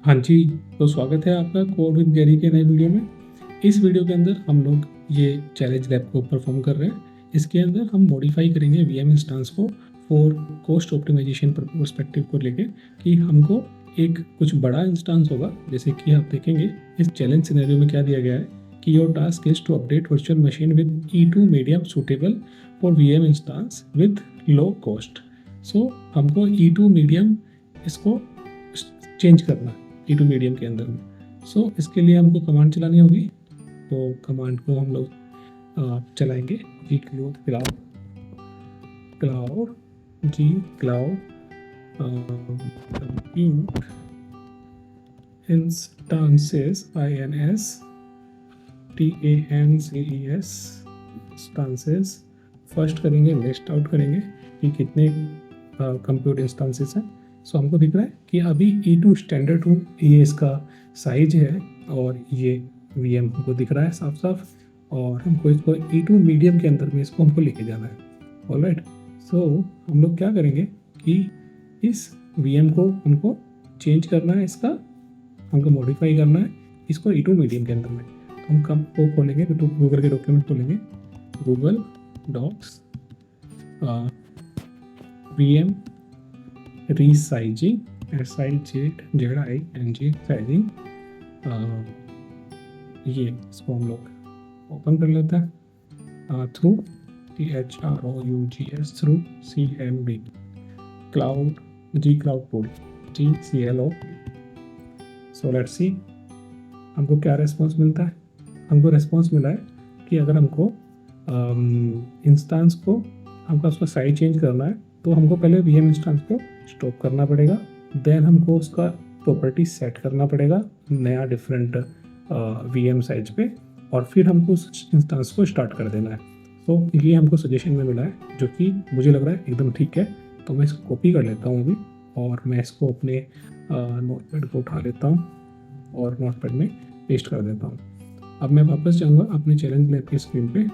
हाँ जी, तो स्वागत है आपका कोड विद गैरी के नए वीडियो में। इस वीडियो के अंदर हम लोग ये चैलेंज लैब को परफॉर्म कर रहे हैं। इसके अंदर हम मॉडिफाई करेंगे वीएम इंस्टेंस को फॉर कॉस्ट ऑप्टिमाइजेशन पर्सपेक्टिव को लेके कि हमको एक कुछ बड़ा इंस्टेंस होगा। जैसे कि आप देखेंगे इस चैलेंज सिनेरियो में क्या दिया गया है कि your task is to update virtual machine with E2 medium suitable for VM instance with low cost. So हमको E2 मीडियम इसको चेंज करना है E2 मीडियम के अंदर में। सो इसके लिए हमको कमांड चलानी होगी। तो कमांड को हम लोग चलाएंगे जी क्लाउड जी cloud compute instances instances first करेंगे, लिस्ट आउट करेंगे कि कितने कंप्यूट इंस्टेंसेस हैं। सो हमको दिख रहा है कि अभी E2 स्टैंडर्ड 2 ये इसका साइज है और ये VM हमको दिख रहा है साफ साफ, और हमको इसको E2 मीडियम के अंदर में इसको हमको लेके जाना है। ऑलराइट, सो हम लोग क्या करेंगे कि इस VM को हमको चेंज करना है, इसका हमको मॉडिफाई करना है इसको E2 मीडियम के अंदर में। तो हम कब को खोलेंगे तो गूगल के डॉक्यूमेंट खोलेंगे, Google docs VM resizing SIZING sizing, ये इसको हम लोग ओपन कर लेते हैं through THROUGS through CMB cloud ji cloud pool GCLO। So let's see हमको क्या रेस्पॉन्स मिलता है। हमको रेस्पॉन्स मिला है कि अगर हमको इंस्टेंस को हमको उसका साइज चेंज करना है तो हमको पहले VM इंस्टेंस को स्टॉप करना पड़ेगा, देन हमको उसका प्रॉपर्टी सेट करना पड़ेगा नया डिफरेंट VM साइज पे, और फिर हमको उस इंस्टेंस को स्टार्ट कर देना है। तो ये हमको सजेशन में मिला है जो कि मुझे लग रहा है एकदम ठीक है। तो मैं इसको कॉपी कर लेता हूँ अभी और मैं इसको अपने नोटपैड को उठा लेता हूँ और नोटपैड में पेस्ट कर देता हूँ। अब मैं वापस जाऊँगा अपने चैलेंज लैब की स्क्रीन पे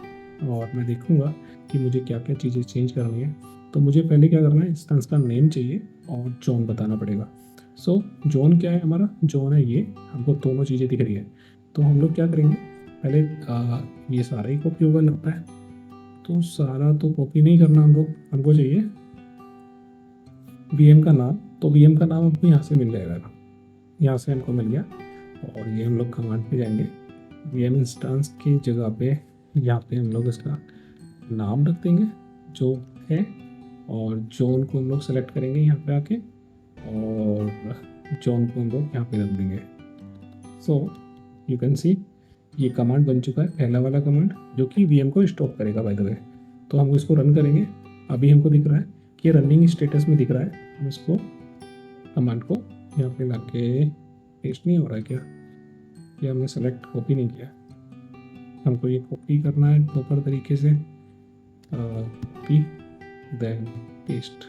और मैं देखूँगा कि मुझे क्या क्या चीज़ें चेंज करनी है। तो मुझे पहले क्या करना है, इंस्टेंस का नेम चाहिए और जोन बताना पड़ेगा। सो जोन क्या है, हमारा जोन है ये, हमको दोनों चीज़ें दिख रही है। तो हम लोग क्या करेंगे, पहले ये सारा ही कॉपी होगा लगता है। तो सारा तो कॉपी नहीं करना हमको चाहिए VM का नाम। तो VM का नाम हमको यहाँ से मिल जाएगा, यहाँ से हमको मिल गया। और ये हम लोग कमांड पे जाएंगे, VM इंस्टेंस की जगह पे यहाँ पे हम लोग इसका नाम रख देंगे जो है, और जोन को हम लोग सेलेक्ट करेंगे यहाँ पे आके, और जोन को हम लोग यहाँ पे रख देंगे। सो यू कैन सी ये कमांड बन चुका है, पहला वाला कमांड जो कि VM को स्टॉप करेगा बाय द वे। तो हम इसको रन करेंगे। अभी हमको दिख रहा है कि रनिंग स्टेटस में दिख रहा है। हम इसको कमांड को यहाँ पे ला के पेस्ट नहीं हो रहा है क्या, ये हमने सेलेक्ट कॉपी नहीं किया। हमको ये कॉपी करना है प्रॉपर तरीके से, कॉपी देन पेस्ट।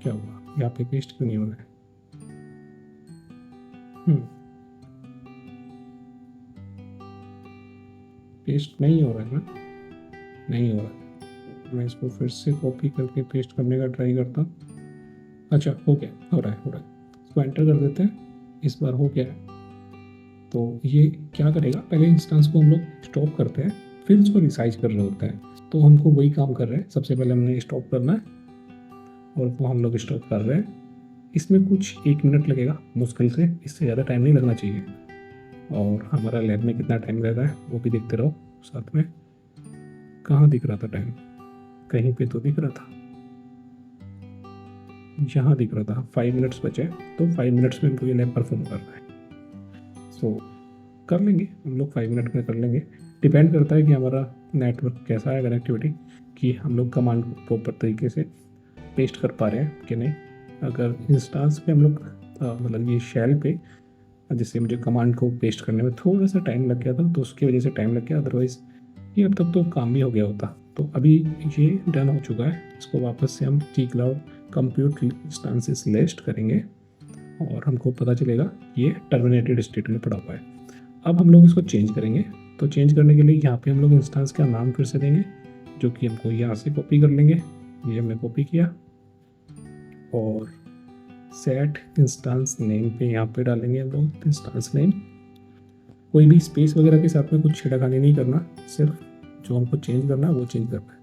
क्या हुआ यहाँ पे, पेस्ट क्यों नहीं हो रहा है? पेस्ट नहीं हो रहा है ना, नहीं हो रहा है। मैं इसको फिर से कॉपी करके पेस्ट करने का ट्राई करता हूँ। अच्छा हो गया, हो रहा है। इसको एंटर कर देते हैं, इस बार हो गया है। तो ये क्या करेगा, पहले इंस्टेंस को हम लोग स्टॉप करते हैं फिर उसको रिसाइज कर रहे होता है। तो हमको वही काम कर रहे हैं, सबसे पहले हमने स्टॉप करना है और वो हम लोग स्टॉप कर रहे हैं। इसमें कुछ 1 मिनट लगेगा मुश्किल से, इससे ज़्यादा टाइम नहीं लगना चाहिए। और हमारा लैब में कितना टाइम लग रहा है वो भी देखते रहो साथ में। कहाँ दिख रहा था टाइम, कहीं पे तो दिख रहा था, यहाँ दिख रहा था 5 मिनट्स बचे। तो 5 मिनट्स में हमको ये लैब परफॉर्म करना है। सो कर लेंगे हम लोग, 5 मिनट में कर लेंगे। डिपेंड करता है कि हमारा नेटवर्क कैसा है, कनेक्टिविटी, कि हम लोग कमांड प्रॉपर तरीके से पेस्ट कर पा रहे हैं कि नहीं। अगर इंस्टेंस पे हम लोग मतलब ये शेल पे जिससे मुझे कमांड को पेस्ट करने में थोड़ा सा टाइम लग गया था, तो उसकी वजह से टाइम लग गया, अदरवाइज़ ये अब तक तो काम भी हो गया होता। तो अभी ये डन हो चुका है। इसको वापस से हम G cloud compute instances list करेंगे और हमको पता चलेगा ये टर्मिनेटेड स्टेट में पड़ा हुआ है। अब हम लोग इसको चेंज करेंगे। तो चेंज करने के लिए यहाँ पे हम लोग इंस्टेंस का नाम फिर से देंगे जो कि हमको यहाँ से कॉपी कर लेंगे। ये हमने कॉपी किया और सेट इंस्टेंस नेम पे यहाँ पे डालेंगे हम लोग इंस्टेंस नेम। कोई भी स्पेस वगैरह के साथ में कुछ छेड़खानी नहीं करना, सिर्फ जो हमको चेंज करना है वो चेंज करना है।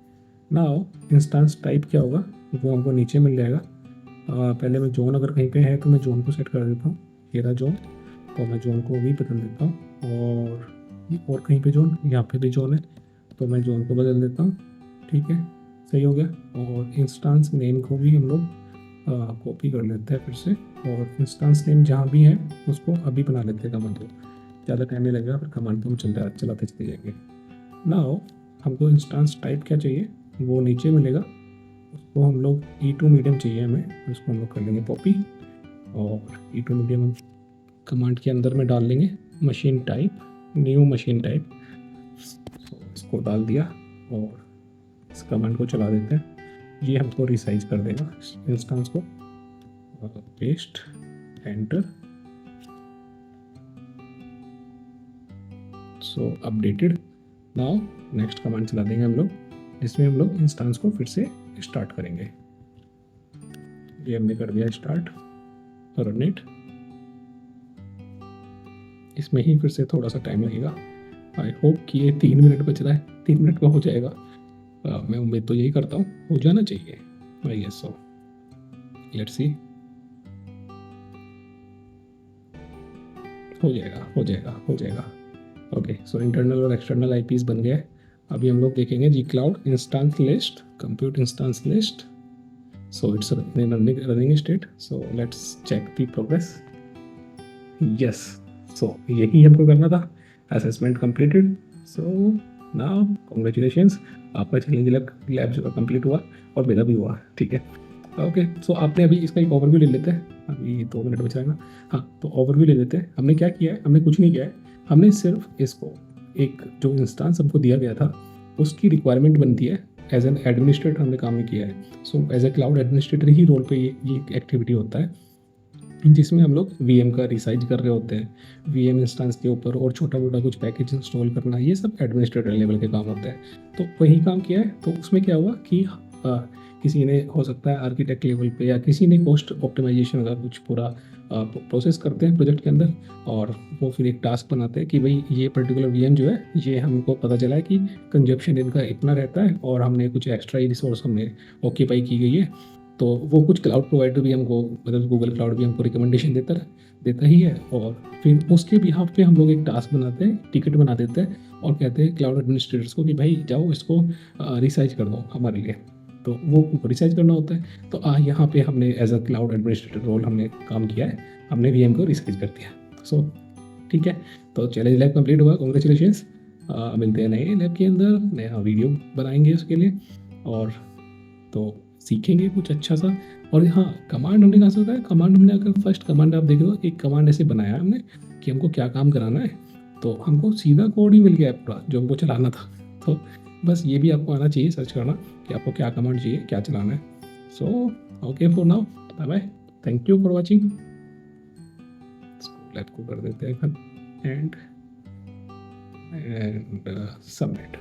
नाउ इंस्टेंस टाइप क्या होगा वो हमको नीचे मिल जाएगा। पहले मैं जोन अगर कहीं पे है तो मैं जोन को सेट कर देता हूँ, ये रहा जोन, तो मैं जोन को भी बदल देता हूँ। और कहीं पे जोन, यहाँ पे भी जोन है तो मैं जोन को बदल देता हूँ। ठीक है, सही हो गया। और इंस्टेंस नेम को भी हम लोग कॉपी कर लेते हैं फिर से, और इंस्टेंस नेम जहाँ भी है उसको अभी बना लेते हैं कमांड को, ज़्यादा टाइम नहीं लगेगा, फिर कमांड को हम चलाते चले जाएंगे। नाउ हमको इंस्टेंस टाइप क्या चाहिए वो नीचे मिलेगा, उसको हम लोग E2 मीडियम चाहिए हमें, उसको हम लोग कर लेंगे कॉपी, और E2 मीडियम हम कमांड के अंदर में डाल लेंगे machine type, new machine type, इसको डाल दिया और इस कमांड को चला देते हैं। ये हमको रिसाइज कर देगा इंस्टेंस को, पेस्ट एंटर, सो अपडेटेड। नाउ नेक्स्ट कमांड चला देंगे हम लोग, जिसमें हम लोग इंस्टेंस को फिर से स्टार्ट करेंगे। ये हमने कर दिया स्टार्ट, रन इट। इसमें ही फिर से थोड़ा सा टाइम लगेगा, आई होप कि ये 3 मिनट बच रहा है, 3 मिनट का हो जाएगा। मैं उम्मीद तो यही करता हूँ, हो जाना चाहिए, आई गेस सो। लेट्स सी, हो जाएगा हो जाएगा हो जाएगा। ओके, सो इंटरनल और एक्सटर्नल आईपीस बन गए। अभी हम लोग देखेंगे gcloud instance list, compute instance list, so it's running state, so let's check the progress. Yes, so यही हमको करना था, assessment completed. So now congratulations, आपका चैलेंज लैब जो कंप्लीट हुआ और मेरा भी हुआ। ठीक है, ओके, सो आपने अभी इसका एक ओवरव्यू ले लेते हैं, अभी 2 मिनट बच रहा है ना। हाँ, तो ओवरव्यू ले लेते हैं। हमने क्या किया है, हमने कुछ नहीं किया है, हमने सिर्फ इसको एक जो इंस्टेंस हमको दिया गया था उसकी रिक्वायरमेंट बनती है, एज एन एडमिनिस्ट्रेटर हमने काम किया है। So as a cloud administrator ही रोल पे ये एक्टिविटी होता है, जिसमें हम लोग VM का रिसाइज कर रहे होते हैं, VM इंस्टेंस के ऊपर, और छोटा मोटा कुछ पैकेज इंस्टॉल करना, ये सब एडमिनिस्ट्रेटर लेवल के काम होते हैं। तो वही काम किया है। तो उसमें क्या हुआ कि किसी ने, हो सकता है आर्किटेक्ट लेवल पे, या किसी ने कॉस्ट ऑप्टिमाइजेशन का कुछ पूरा प्रोसेस करते हैं प्रोजेक्ट के अंदर, और वो फिर एक टास्क बनाते हैं कि भाई ये पर्टिकुलर VM जो है, ये हमको पता चला है कि कंजप्शन इनका इतना रहता है, और हमने कुछ एक्स्ट्रा रिसोर्स हमने ऑक्यूपाई की गई है। तो वो कुछ क्लाउड प्रोवाइडर भी हमको, मतलब गूगल क्लाउड भी हमको रिकमेंडेशन देता ही है, और फिर उसके बिहाफ पे हम लोग एक टास्क बनाते हैं, टिकट बना देते हैं, और कहते हैं क्लाउड एडमिनिस्ट्रेटर्स को कि भाई जाओ इसको रिसाइज कर दो हमारे लिए। तो वो उनको रिसाइज करना होता है। तो यहाँ पे हमने as a cloud administrator role हमने काम किया है, हमने VM को रिसाइज कर दिया। सो ठीक है, तो चैलेंज लैब कंप्लीट हुआ, कॉन्ग्रेचुलेशंस। मिलते हैं नए लैब के अंदर, नया वीडियो बनाएंगे उसके लिए, और तो सीखेंगे कुछ अच्छा सा। और हाँ, कमांड हमने कहाँ से होता है, कमांड हमने, अगर फर्स्ट कमांड आप देख रहे हो, एक कमांड ऐसे बनाया है हमने कि हमको क्या काम कराना है, तो हमको सीधा कोड ही मिल गया है पूरा जो हमको चलाना था। तो बस ये भी आपको आना चाहिए, सर्च करना कि आपको क्या कमांड चाहिए, क्या चलाना है। So okay for now, bye bye, thank you for watching. Lab को कर देते हैं एंड सबमिट।